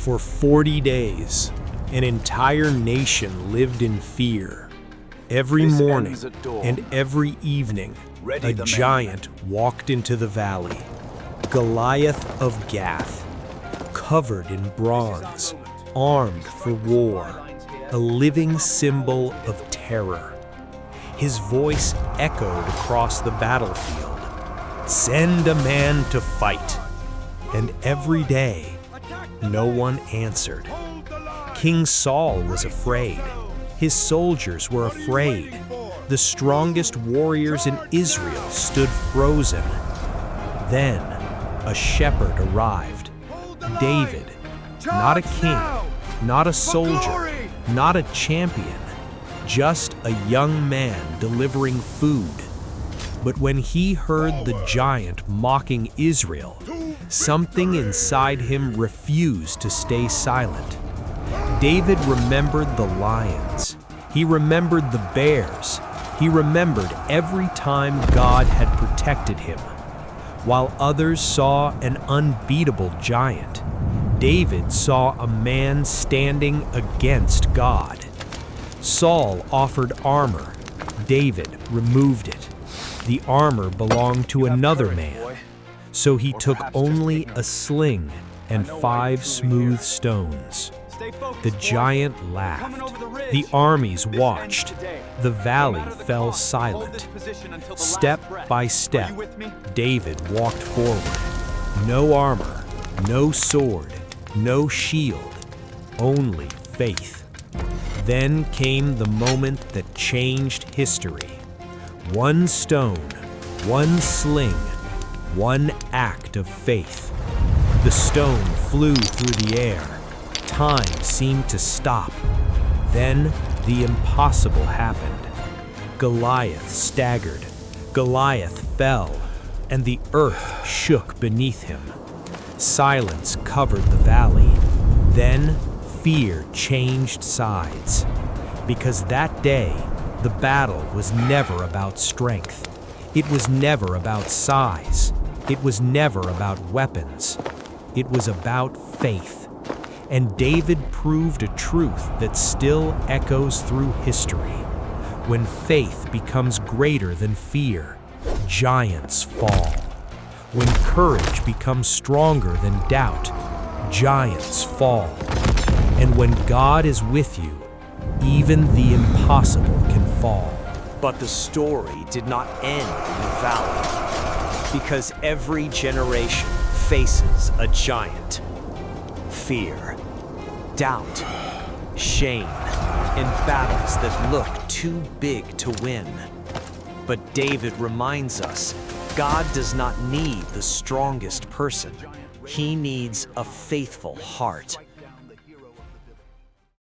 For 40 days, an entire nation lived in fear. Every morning and every evening, a giant walked into the valley. Goliath of Gath, covered in bronze, armed for war, a living symbol of terror. His voice echoed across the battlefield. Send a man to fight. And every day, no one answered. King Saul was afraid. His soldiers were afraid. The strongest warriors in Israel stood frozen. Then, a shepherd arrived. David, not a king, not a soldier, not a champion, just a young man delivering food. But when he heard the giant mocking Israel, something inside him refused to stay silent. David remembered the lions. He remembered the bears. He remembered every time God had protected him. While others saw an unbeatable giant, David saw a man standing against God. Saul offered armor. David removed it. The armor belonged to another man, so he took only a sling and 5 smooth stones. The giant laughed. The armies watched. The valley fell silent. Step by step, David walked forward. No armor, no sword, no shield, only faith. Then came the moment that changed history. 1 stone, 1 sling, 1 act of faith. The stone flew through the air. Time seemed to stop. Then the impossible happened. Goliath staggered. Goliath fell, and the earth shook beneath him. Silence covered the valley. Then fear changed sides. Because that day, the battle was never about strength. It was never about size. It was never about weapons. It was about faith. And David proved a truth that still echoes through history. When faith becomes greater than fear, giants fall. When courage becomes stronger than doubt, giants fall. And when God is with you, even the impossible can fall. But the story did not end in the valley, because every generation faces a giant. Fear, doubt, shame, and battles that look too big to win. But David reminds us, God does not need the strongest person. He needs a faithful heart.